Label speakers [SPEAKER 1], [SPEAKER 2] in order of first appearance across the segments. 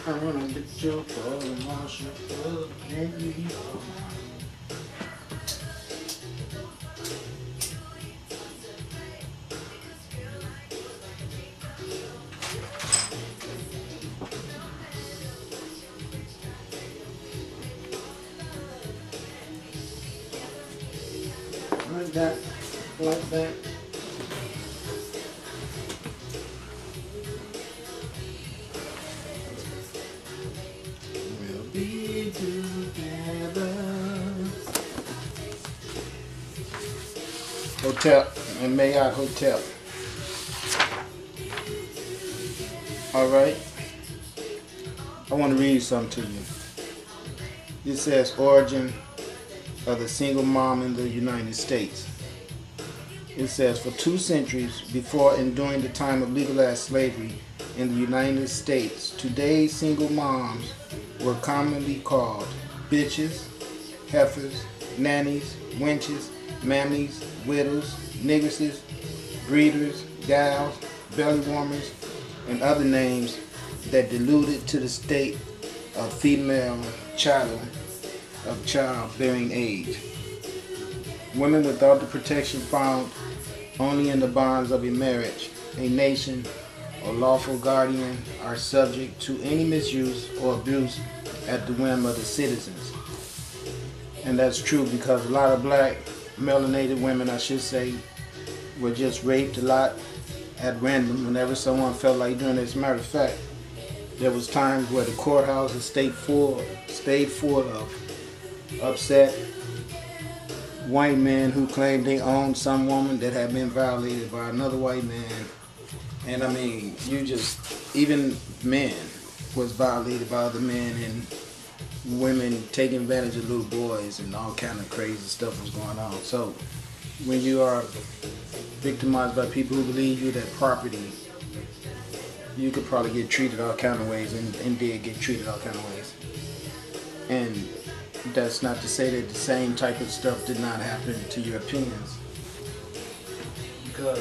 [SPEAKER 1] I'm gonna get your ball and wash it up and you be all like that, like that. We'll be together. Hotel and Marriott Hotel. All right. I want to read something to you. It says origin of the single mom in the United States. It says for 2 centuries before and during the time of legalized slavery in the United States, today's single moms were commonly called bitches, heifers, nannies, wenches, mammies, widows, nigresses, breeders, gals, belly warmers, and other names that deluded to the state of female chattel of childbearing age. Women without the protection found only in the bonds of a marriage, a nation, or lawful guardian are subject to any misuse or abuse at the whim of the citizens. And that's true because a lot of black melanated women, I should say, were just raped a lot at random whenever someone felt like doing it. As a matter of fact, there was times where the courthouses stayed full of upset white men who claimed they owned some woman that had been violated by another white man. And I mean, even men was violated by other men, and women taking advantage of little boys, and all kind of crazy stuff was going on. So when you are victimized by people who believe you that property, you could probably get treated all kind of ways, and did get treated all kind of ways. And that's not to say that the same type of stuff did not happen to Europeans, because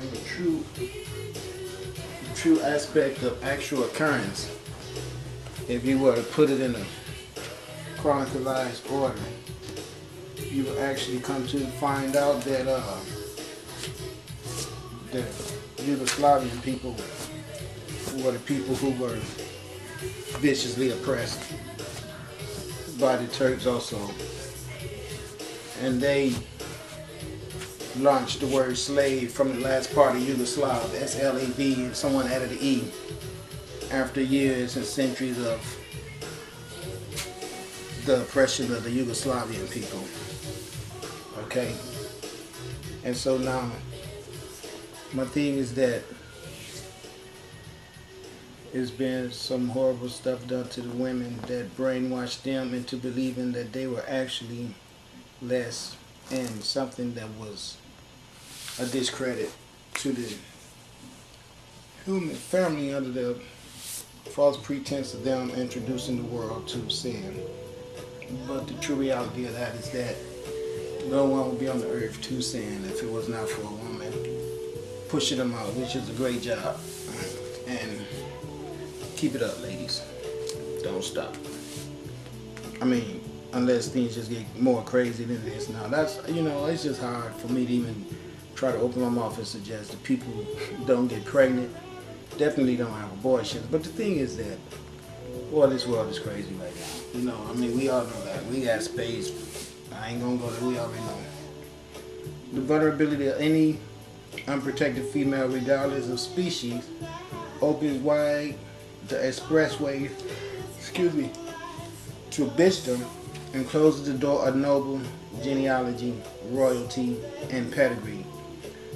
[SPEAKER 1] in the true aspect of actual occurrence, if you were to put it in a chronicalized order, you will actually come to find out that the Yugoslavian people were the people who were viciously oppressed by the Turks also. And they launched the word slave from the last part of Yugoslav, S-L-A-V, and someone added an E, after years and centuries of the oppression of the Yugoslavian people. Okay? And so now, my thing is that there's been some horrible stuff done to the women that brainwashed them into believing that they were actually less, and something that was a discredit to the human family under the false pretense of them introducing the world to sin. But the true reality of that is that no one would be on the earth to sin if it was not for a woman pushing them out, which is a great job. And keep it up, ladies. Don't stop. I mean, unless things just get more crazy than this now. That's, it's just hard for me to even try to open my mouth and suggest that people don't get pregnant, definitely don't have abortions. But the thing is that, boy, this world is crazy right now. I mean, we all know that. We got space. I ain't gonna go there. We already know. The vulnerability of any unprotected female, regardless of species, opens wide the expressway, to bitchdom, and closes the door of noble genealogy, royalty, and pedigree.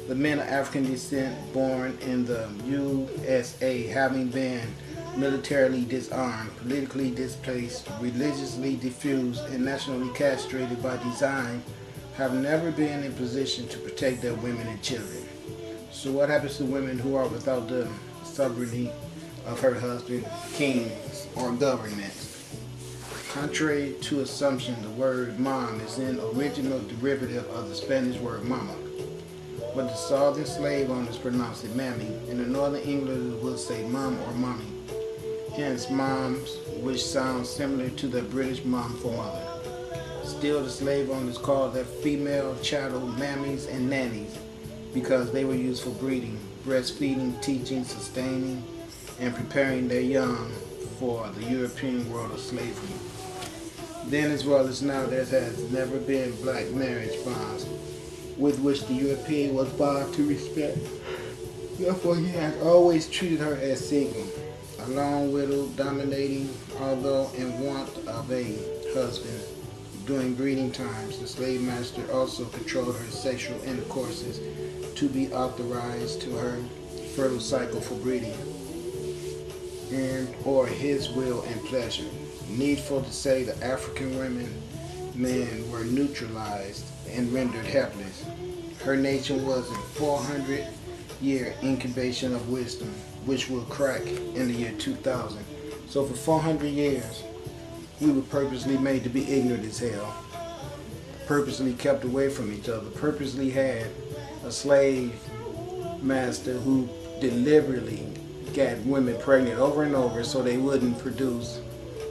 [SPEAKER 1] The men of African descent born in the USA, having been militarily disarmed, politically displaced, religiously diffused, and nationally castrated by design, have never been in position to protect their women and children. So what happens to women who are without the sovereignty of her husband, kings, or government? Contrary to assumption, the word mom is an original derivative of the Spanish word mama, but the southern slave owners pronounced it mammy, and the northern Englanders would say mom or mommy. Hence moms, which sounds similar to the British mom for mother. Still, the slave owners called their female chattel mammies and nannies because they were used for breeding, breastfeeding, teaching, sustaining, and preparing their young for the European world of slavery. Then as well as now, there has never been black marriage bonds with which the European was bound to respect. Therefore, he has always treated her as single, a lone widow, dominating, although in want of a husband. During breeding times, the slave master also controlled her sexual intercourses to be authorized to her fertile cycle for breeding, and or his will and pleasure. Needful to say, the African men were neutralized and rendered helpless. Her nation was in 400-year incubation of wisdom, which will crack in the year 2000. So for 400 years, we were purposely made to be ignorant as hell, purposely kept away from each other, purposely had a slave master who deliberately got women pregnant over and over so they wouldn't produce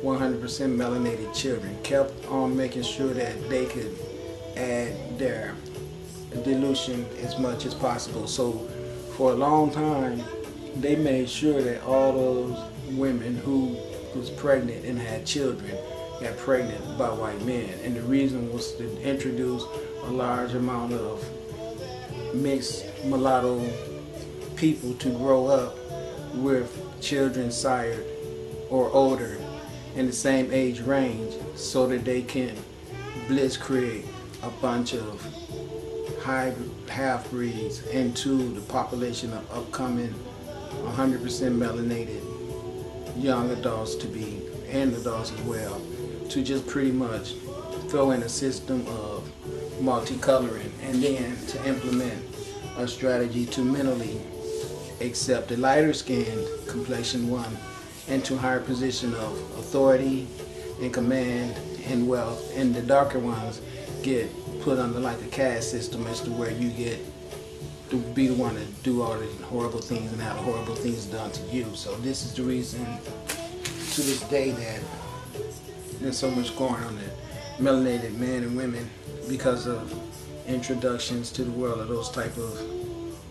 [SPEAKER 1] 100% melanated children, kept on making sure that they could add their dilution as much as possible. So for a long time, they made sure that all those women who was pregnant and had children got pregnant by white men, and the reason was to introduce a large amount of mixed mulatto people to grow up with children sired or older in the same age range, so that they can blitzkrieg a bunch of half-breeds into the population of upcoming 100% melanated young adults to be, and adults as well, to just pretty much throw in a system of multicoloring, and then to implement a strategy to mentally accept the lighter skinned complexion one into a higher position of authority and command and wealth, and the darker ones get put under like a caste system as to where you get to be the one to do all the horrible things and have the horrible things done to you. So this is the reason to this day that there's so much going on in melanated men and women, because of introductions to the world of those type of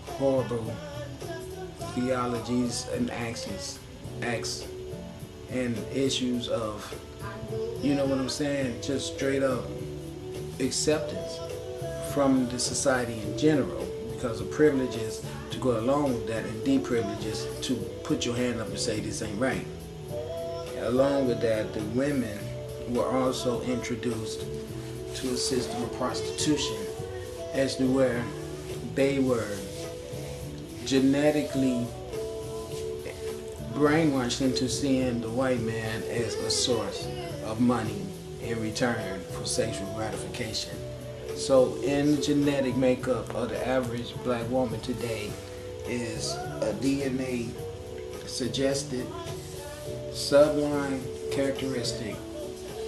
[SPEAKER 1] horrible theologies and acts and issues of, you know what I'm saying, just straight up acceptance from the society in general, because of privileges to go along with that, and deprivileges to put your hand up and say this ain't right. Along with that, the women were also introduced to a system of prostitution, as to where they were genetically brainwashed into seeing the white man as a source of money in return for sexual gratification. So in the genetic makeup of the average black woman today is a DNA suggested sublime characteristic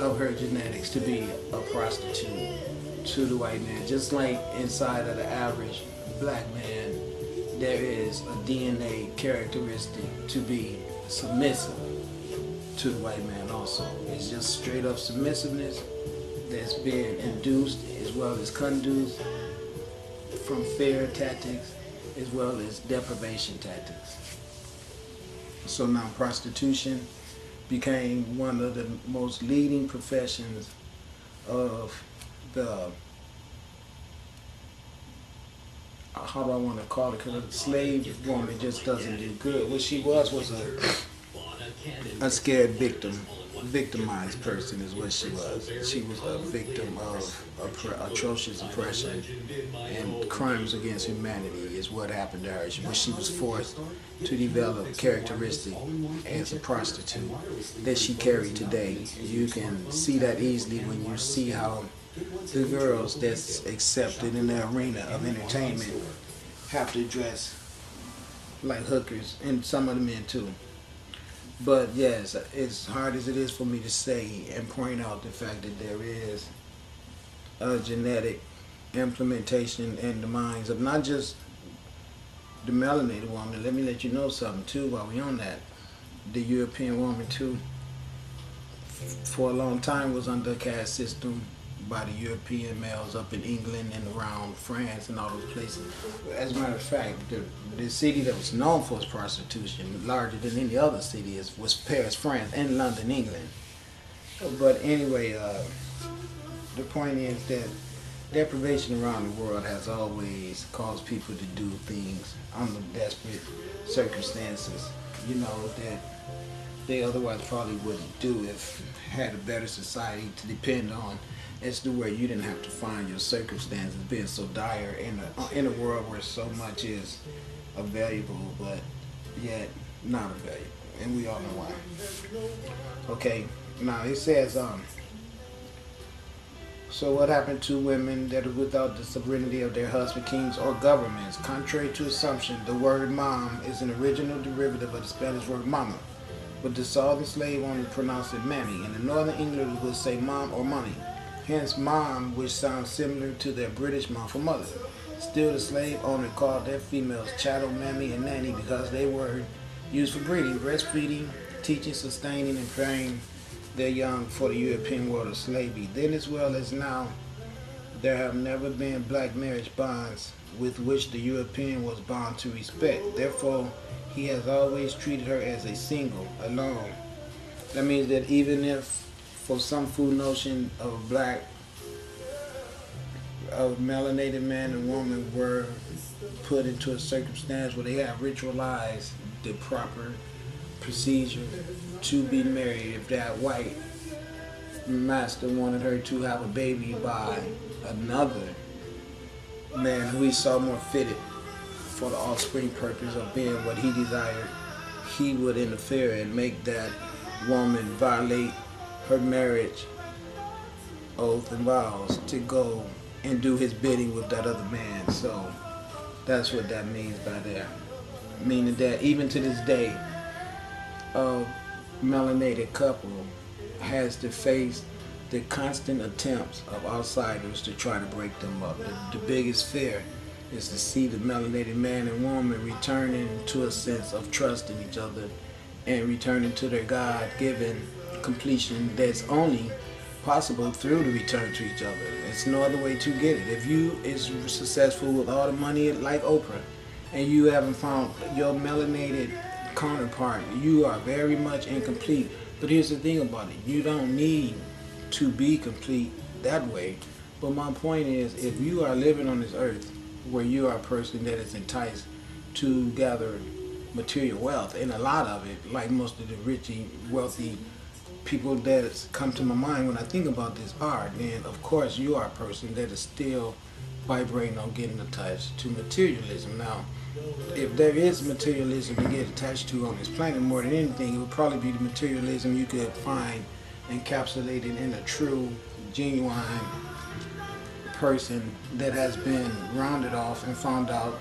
[SPEAKER 1] of her genetics to be a prostitute to the white man. Just like inside of the average black man, there is a DNA characteristic to be submissive to the white man also. It's just straight up submissiveness that's been induced as well as conduced from fear tactics as well as deprivation tactics. So now prostitution became one of the most leading professions of the, how do I want to call it, because a slave woman just doesn't do good. What she was a scared victimized person is what she was. She was a victim of atrocious oppression and crimes against humanity is what happened to her. She was forced to develop characteristic as a prostitute that she carried today. You can see that easily when you see how the girls that's accepted in the arena of entertainment have to dress like hookers, and some of the men too. But yes, as hard as it is for me to say and point out the fact that there is a genetic implementation in the minds of not just the melanated woman. Let me let you know something too while we on that. The European woman too, for a long time was under a caste system by the European males up in England and around France and all those places. As a matter of fact, the city that was known for its prostitution, larger than any other city, was Paris, France, and London, England. But anyway, the point is that deprivation around the world has always caused people to do things under desperate circumstances, you know, that they otherwise probably wouldn't do if had a better society to depend on, as to where you didn't have to find your circumstances being so dire in a world where so much is available but yet not available, and we all know why. Okay, now it says so what happened to women that are without the sovereignty of their husband, kings, or governments? Contrary to assumption, the word mom is an original derivative of the Spanish word mama, but the southern slave owners pronounce it mammy, and the northern English will say mom or mommy. Hence mom, which sounds similar to their British mom for mother. Still, the slave owner called their females chattel, mammy, and nanny because they were used for breeding, breastfeeding, teaching, sustaining, and preparing their young for the European world of slavery. Then as well as now, there have never been black marriage bonds with which the European was bound to respect. Therefore, he has always treated her as a single, alone. That means that even if for some fool notion of melanated man and woman were put into a circumstance where they have ritualized the proper procedure to be married, if that white master wanted her to have a baby by another man who he saw more fitted for the offspring purpose of being what he desired, he would interfere and make that woman violate her marriage oath and vows to go and do his bidding with that other man. So that's what that means by there. Meaning that even to this day, a melanated couple has to face the constant attempts of outsiders to try to break them up. The biggest fear is to see the melanated man and woman returning to a sense of trust in each other and returning to their God-given completion that's only possible through the return to each other. It's no other way to get it. If you is successful with all the money like Oprah and you haven't found your melanated counterpart, you are very much incomplete. But here's the thing about it, you don't need to be complete that way. But my point is, if you are living on this earth where you are a person that is enticed to gather material wealth, and a lot of it, like most of the rich, wealthy people that come to my mind when I think about this are, then of course you are a person that is still vibrating on getting attached to materialism. Now, if there is materialism to get attached to on this planet more than anything, it would probably be the materialism you could find encapsulated in a true, genuine person that has been rounded off and found out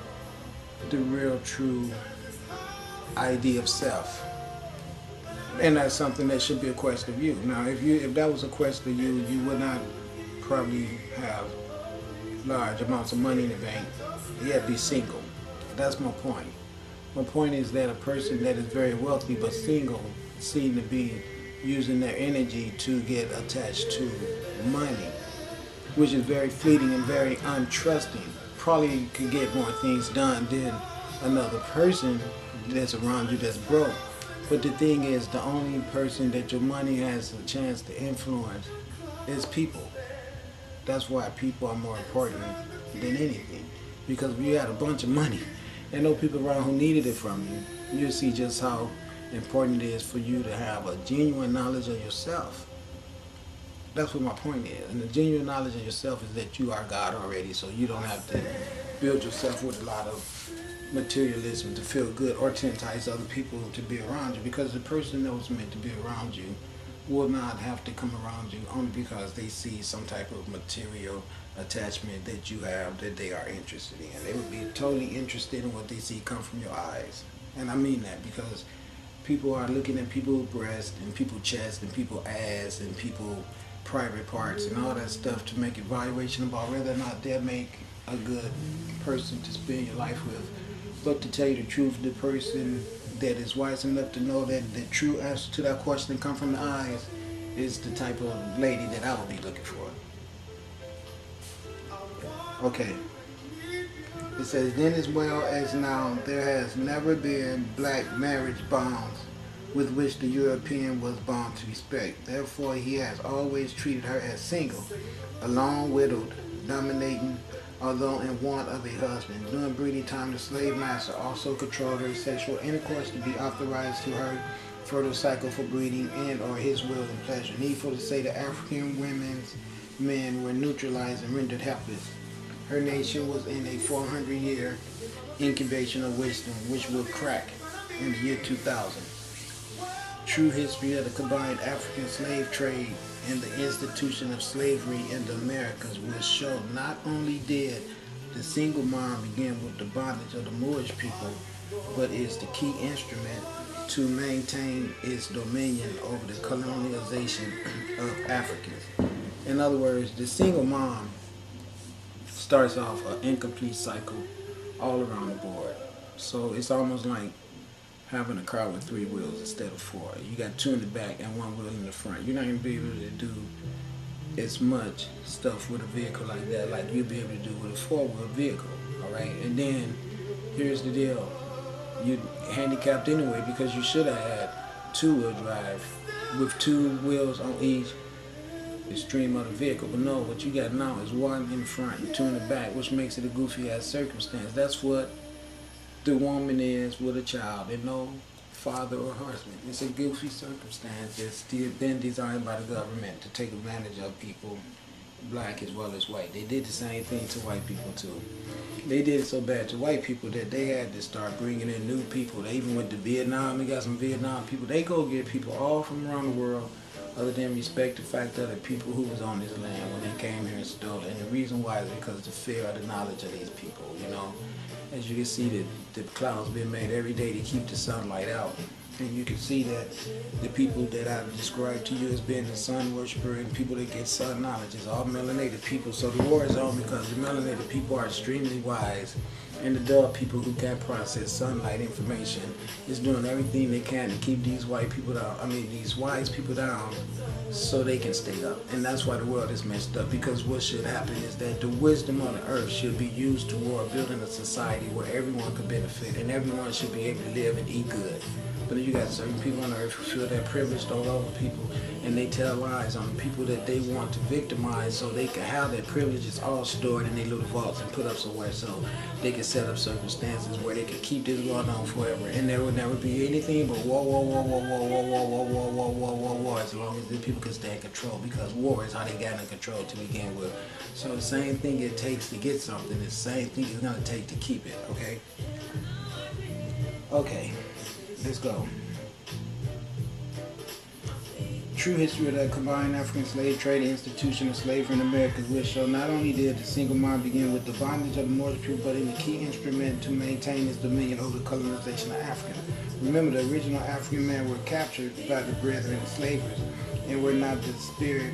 [SPEAKER 1] the real, true idea of self. And that's something that should be a quest of you. Now, if that was a quest of you, you would not probably have large amounts of money in the bank, yet be single. That's my point. My point is that a person that is very wealthy but single seem to be using their energy to get attached to money, which is very fleeting and very untrusting. Probably could get more things done than another person that's around you that's broke. But the thing is, the only person that your money has a chance to influence is people. That's why people are more important than anything. Because if you had a bunch of money and no people around who needed it from you, you'll see just how important it is for you to have a genuine knowledge of yourself. That's what my point is. And the genuine knowledge of yourself is that you are God already, so you don't have to build yourself with a lot of materialism to feel good or to entice other people to be around you, because the person that was meant to be around you will not have to come around you only because they see some type of material attachment that you have that they are interested in. They would be totally interested in what they see come from your eyes. And I mean that because people are looking at people's breasts and people's chest and people's ass and people's private parts and all that stuff to make evaluation about whether or not they'll make a good person to spend your life with. But to tell you the truth, the person that is wise enough to know that the true answer to that question come from the eyes is the type of lady that I would be looking for. Okay. It says, then as well as now, there has never been black marriage bonds with which the European was bound to respect. Therefore, he has always treated her as single, alone, widowed, dominating, although in want of a husband. During breeding time, the slave master also controlled her sexual intercourse to be authorized to her fertile cycle for breeding and or his will and pleasure. Needful to say, the African women's men were neutralized and rendered helpless. Her nation was in a 400-year incubation of wisdom, which would crack in the year 2000. True history of the combined African slave trade and the institution of slavery in the Americas will show not only did the single mom begin with the bondage of the Moorish people, but is the key instrument to maintain its dominion over the colonization of Africans. In other words, the single mom starts off an incomplete cycle all around the board. So it's almost like having a car with 3 wheels instead of 4. You got 2 in the back and 1 wheel in the front. You're not going to be able to do as much stuff with a vehicle like that like you'll be able to do with a 4-wheel vehicle. Alright? And then here's the deal. You're handicapped anyway because you should have had 2-wheel drive with 2 wheels on each extreme of the vehicle. But no, what you got now is 1 in front and 2 in the back, which makes it a goofy ass circumstance. That's what the woman is with a child and no father or husband. It's a goofy circumstance that's been designed by the government to take advantage of people, black as well as white. They did the same thing to white people too. They did it so bad to white people that they had to start bringing in new people. They even went to Vietnam. They got some Vietnam people. They go get people all from around the world, other than respect the fact of the people who was on this land when they came here and stole it. And the reason why is because of the fear of the knowledge of these people, you know. As you can see, the clouds been made every day to keep the sunlight out. And you can see that the people that I've described to you as being the sun worshiper and people that get sun knowledge is all melanated people. So the war is on because the melanated people are extremely wise, and the dull people who can't process sunlight information is doing everything they can to keep these white people down, these wise people down so they can stay up. And that's why the world is messed up, because what should happen is that the wisdom of the earth should be used toward building a society where everyone could benefit and everyone should be able to live and eat good. But you got certain people on earth who feel that privileged all over people, and they tell lies on the people that they want to victimize so they can have their privileges all stored in their little vaults and put up somewhere so they can set up circumstances where they can keep this going on forever. And there would never be anything but war, war, war, war, war, war, war, war, war, war, war, war, war, as long as the people can stay in control, because war is how they got in control to begin with. So the same thing it takes to get something is the same thing it's going to take to keep it, okay? Okay. Let's go. True history of the combined African slave trade and institution of slavery in America will show not only did the single mom begin with the bondage of the Moorish people, but in the key instrument to maintain its dominion over the colonization of Africa. Remember, the original African men were captured by the brethren slavers and were not the spirit,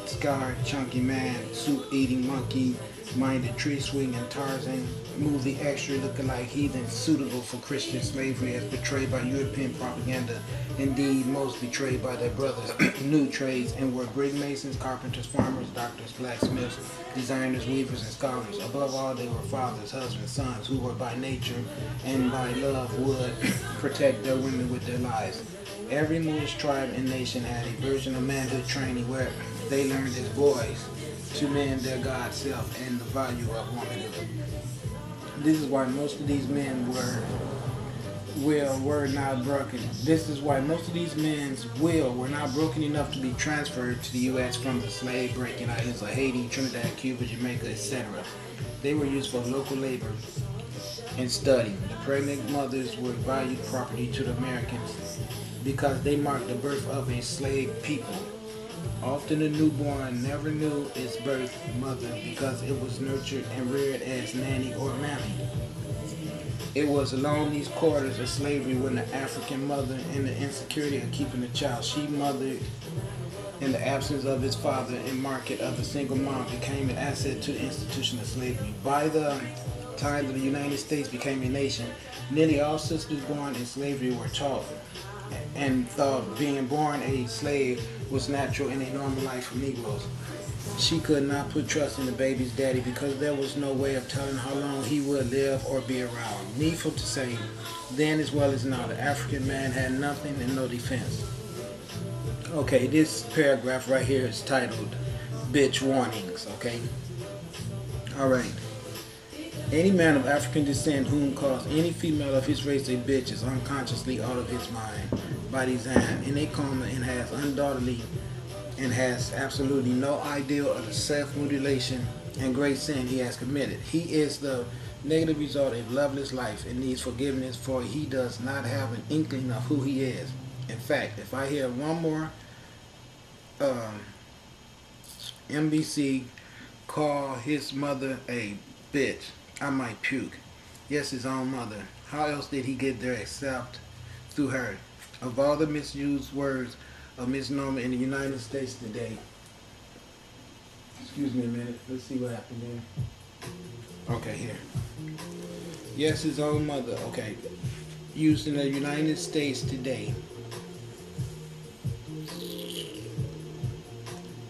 [SPEAKER 1] scarred, chunky man, soup-eating monkey, minded tree swing and Tarzan movie extra looking like heathens suitable for Christian slavery as portrayed by European propaganda. Indeed, most betrayed by their brothers, new trades, and were brick masons, carpenters, farmers, doctors, blacksmiths, designers, weavers, and scholars. Above all, they were fathers, husbands, sons, who were by nature and by love would protect their women with their lives. Every Moorish tribe and nation had a version of manhood training where they learned as boys to man their God self and the value of womanhood. This is why most of these men were not broken. This is why most of these men's will were not broken enough to be transferred to the U.S. from the slave breaking islands of Haiti, Trinidad, Cuba, Jamaica, etc. They were used for local labor and study. The pregnant mothers were valued property to the Americans because they marked the birth of a slave people. Often a newborn never knew its birth mother because it was nurtured and reared as nanny or mammy. It was along these quarters of slavery when the African mother, in the insecurity of keeping the child she mothered in the absence of his father and market of the single mom, became an asset to the institution of slavery. By the time that the United States became a nation, nearly all sisters born in slavery were taught and thought being born a slave was natural and a normal life for Negroes. She could not put trust in the baby's daddy because there was no way of telling how long he would live or be around. Needful to say, then as well as now, the African man had nothing and no defense. Okay, this paragraph right here is titled Bitch Warnings, okay? Alright. Any man of African descent whom calls any female of his race a bitch is unconsciously out of his mind by design, in a coma, and has undoubtedly and has absolutely no idea of the self-mutilation and great sin he has committed. He is the negative result of loveless life and needs forgiveness, for he does not have an inkling of who he is. In fact, if I hear one more MBC call his mother a bitch, I might puke. Yes, his own mother. How else did he get there except through her? Of all the misused words of misnomer in the United States today. Excuse me a minute. Let's see what happened there. Okay, here. Yes, his own mother. Okay. Used in the United States today.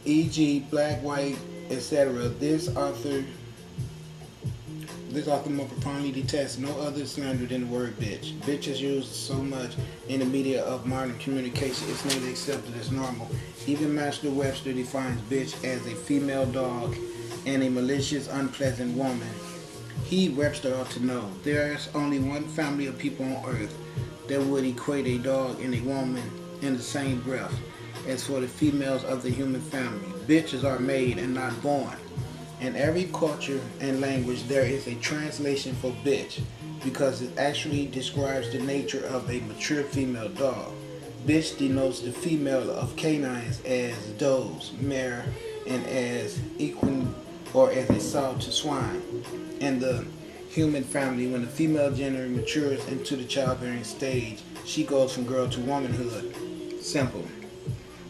[SPEAKER 1] E.g., black, white, etc. This author more profoundly detests no other slander than the word bitch. Bitch is used so much in the media of modern communication, it's nearly accepted as normal. Even Master Webster defines bitch as a female dog and a malicious, unpleasant woman. He, Webster, ought to know, there's only one family of people on earth that would equate a dog and a woman in the same breath. As for the females of the human family, bitches are made and not born. In every culture and language, there is a translation for bitch because it actually describes the nature of a mature female dog. Bitch denotes the female of canines as does, mare, and as equine or as a sow to swine. In the human family, when the female gender matures into the childbearing stage, she goes from girl to womanhood. Simple.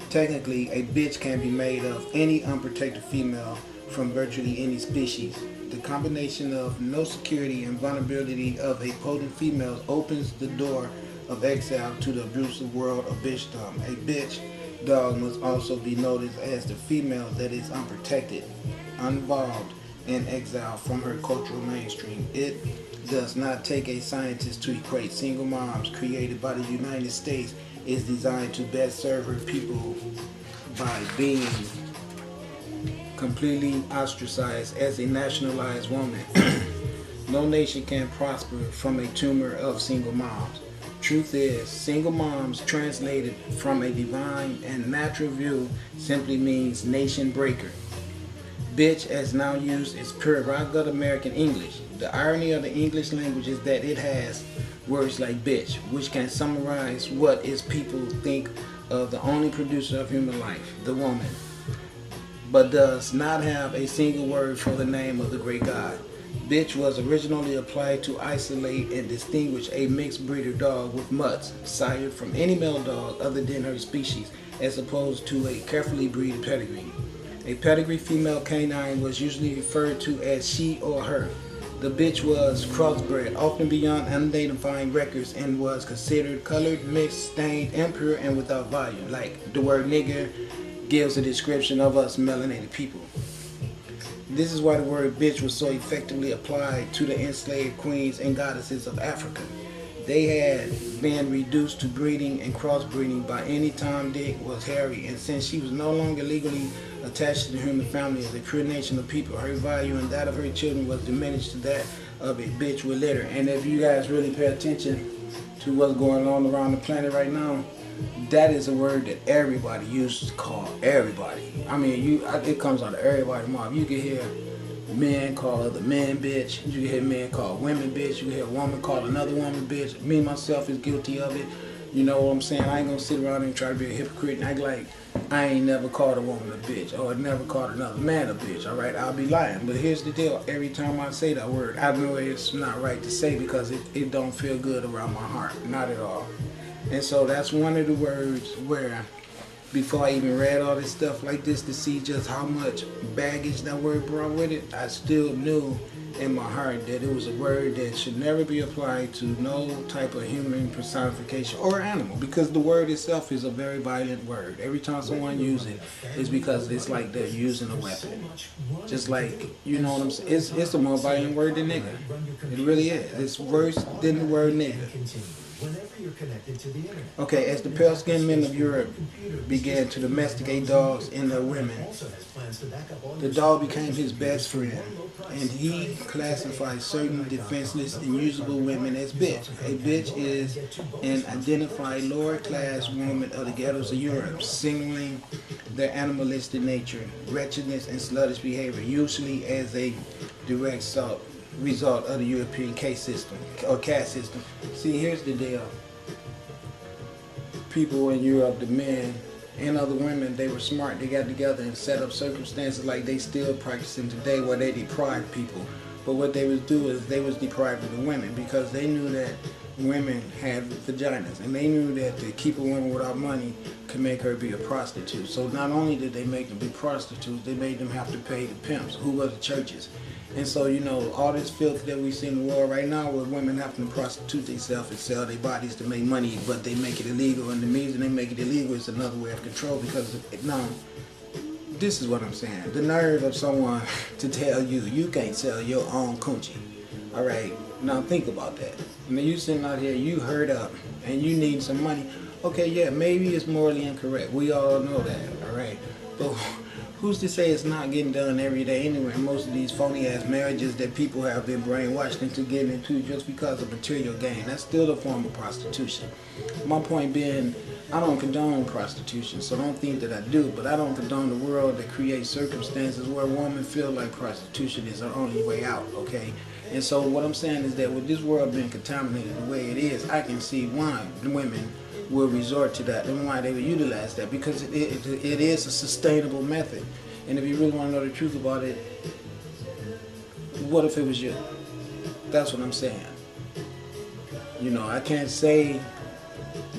[SPEAKER 1] Technically, a bitch can be made of any unprotected female from virtually any species. The combination of no security and vulnerability of a potent female opens the door of exile to the abusive world of bitchdom. A bitch dog must also be noticed as the female that is unprotected, uninvolved, and exiled from her cultural mainstream. It does not take a scientist to equate single moms created by the United States is designed to best serve her people by being completely ostracized as a nationalized woman. No nation can prosper from a tumor of single moms. Truth is, single moms translated from a divine and natural view simply means nation breaker. Bitch, as now used, is pure raw-gut American English. The irony of the English language is that it has words like bitch, which can summarize what is people think of the only producer of human life, the woman, but does not have a single word for the name of the great God. Bitch was originally applied to isolate and distinguish a mixed breeder dog with mutts, sired from any male dog other than her species, as opposed to a carefully breeded pedigree. A pedigree female canine was usually referred to as she or her. The bitch was crossbred, often beyond unidentified records, and was considered colored, mixed, stained, impure, and without value. Like the word nigger gives a description of us melanated people. This is why the word bitch was so effectively applied to the enslaved queens and goddesses of Africa. They had been reduced to breeding and crossbreeding by any Tom, Dick, was Harry, and since she was no longer legally attached to the human family as a pure nation of people, her value and that of her children was diminished to that of a bitch with litter. And if you guys really pay attention to what's going on around the planet right now, that is a word that everybody uses to call everybody. I mean, it comes out of everybody's mouth. You can hear men call other men bitch. You can hear men call women bitch. You can hear a woman call another woman bitch. Me, myself, is guilty of it. You know what I'm saying? I ain't gonna sit around and try to be a hypocrite and act like I ain't never called a woman a bitch or never called another man a bitch, alright? I'll be lying. But here's the deal. Every time I say that word, I know it's not right to say because it don't feel good around my heart. Not at all. And so that's one of the words where, before I even read all this stuff like this to see just how much baggage that word brought with it, I still knew in my heart that it was a word that should never be applied to no type of human personification or animal, because the word itself is a very violent word. Every time someone uses it, it's because it's like they're using a weapon. Just like, you know what I'm saying? It's a more violent word than nigger. It really is. It's worse than the word nigger. Okay, as the pale-skinned men of Europe began to domesticate dogs and their women, the dog became his best friend, and he classified certain defenseless and usable women as bitch. A bitch is an identified lower-class woman of the ghettos of Europe, signaling their animalistic nature, wretchedness, and sluttish behavior, usually as a direct result of the European caste system or caste system. See, here's the deal. People in Europe, the men and other women, they were smart. They got together and set up circumstances like they still practicing today, where they deprive people. But what they was do is they was depriving the women, because they knew that women had vaginas, and they knew that to keep a woman without money could make her be a prostitute. So not only did they make them be prostitutes, they made them have to pay the pimps, who were the churches. And so, you know, all this filth that we see in the world right now, where women having to prostitute themselves and sell their bodies to make money, but they make it illegal, and the reason they make it illegal is another way of control, because now, this is what I'm saying. The nerve of someone to tell you, you can't sell your own coochie. All right, now think about that. I mean, you sitting out here, you hurt up, and you need some money. Okay, yeah, maybe it's morally incorrect. We all know that, all right? But who's to say it's not getting done every day anyway? Most of these phony-ass marriages that people have been brainwashed into getting into just because of material gain, that's still a form of prostitution. My point being, I don't condone prostitution, so don't think that I do, but I don't condone the world that creates circumstances where women feel like prostitution is their only way out, okay? And so what I'm saying is that with this world being contaminated the way it is, I can see why women will resort to that and why they will utilize that, because it is a sustainable method. And if you really want to know the truth about it, what if it was you? That's what I'm saying. You know, I can't say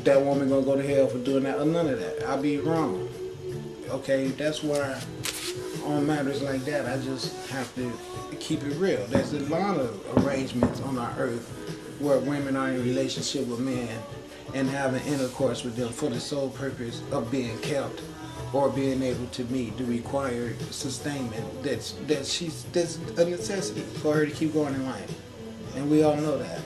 [SPEAKER 1] that woman gonna go to hell for doing that or none of that. I'll be wrong. Okay, that's why on matters like that, I just have to keep it real. There's a lot of arrangements on our earth where women are in a relationship with men and having intercourse with them for the sole purpose of being kept or being able to meet the required sustainment that's a necessity for her to keep going in life. And we all know that.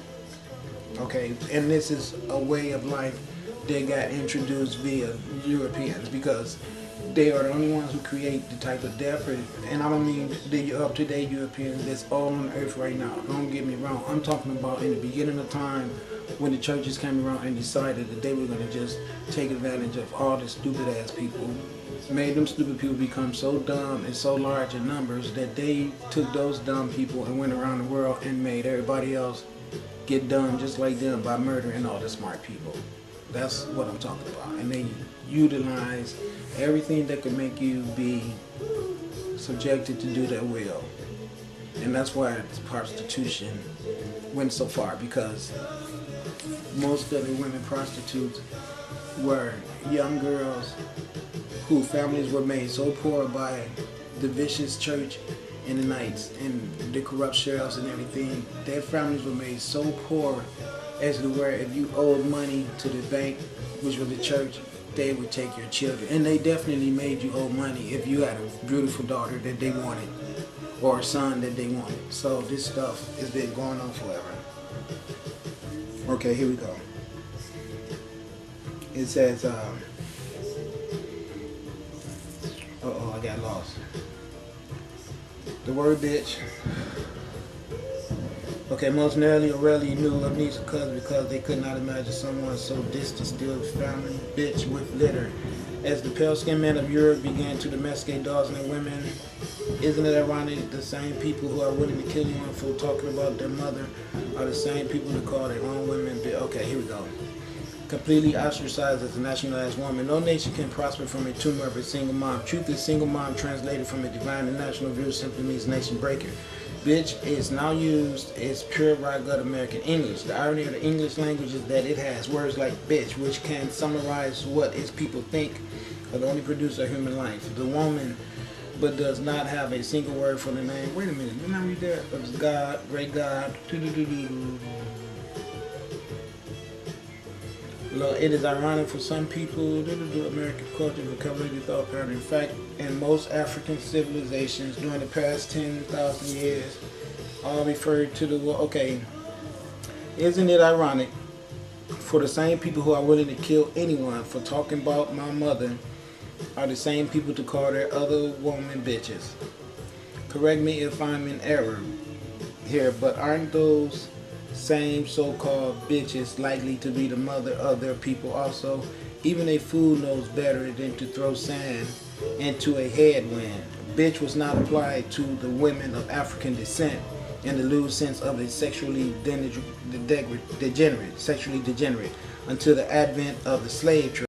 [SPEAKER 1] Okay, and this is a way of life that got introduced via Europeans, because they are the only ones who create the type of death. And I don't mean the up-to-date Europeans that's all on earth right now. Don't get me wrong. I'm talking about in the beginning of time, when the churches came around and decided that they were going to just take advantage of all the stupid-ass people, made them stupid people become so dumb and so large in numbers that they took those dumb people and went around the world and made everybody else get done just like them by murdering all the smart people. That's what I'm talking about. And they utilize everything that could make you be subjected to do their will. And that's why prostitution went so far, because most of the women prostitutes were young girls whose families were made so poor by the vicious church and the knights and the corrupt sheriffs and everything. Their families were made so poor as to where if you owed money to the bank, which was the church, they would take your children. And they definitely made you owe money if you had a beautiful daughter that they wanted or a son that they wanted. So this stuff has been going on forever. Okay, here we go. It says, I got lost. The word bitch. Okay, most nearly or rarely knew of niece or cousin because they could not imagine someone so distant still family. Bitch with litter. As the pale-skinned men of Europe began to domesticate dogs and women, isn't it ironic the same people who are willing to kill you for talking about their mother are the same people who call their own women bitch? Okay, here we go. completely ostracized as a nationalized woman. No nation can prosper from a tumor of a single mom. Truth is, single mom translated from a divine and national view simply means nation breaker. Bitch is now used as pure right gut American English. The irony of the English language is that it has words like bitch, which can summarize what its people think are the only producer of human life. The woman, but does not have a single word for the name. Wait a minute, didn't I read that? Of God, great God. It is ironic for some people, American culture vocabulary thought pattern. In fact, in most African civilizations during the past 10,000 years, all referred to the world. Okay, isn't it ironic for the same people who are willing to kill anyone for talking about my mother are the same people to call their other woman bitches? Correct me if I'm in error here, but aren't those same so-called bitches likely to be the mother of their people also? Even a fool knows better than to throw sand into a headwind. Bitch was not applied to the women of African descent in the loose sense of a sexually degenerate until the advent of the slave trade.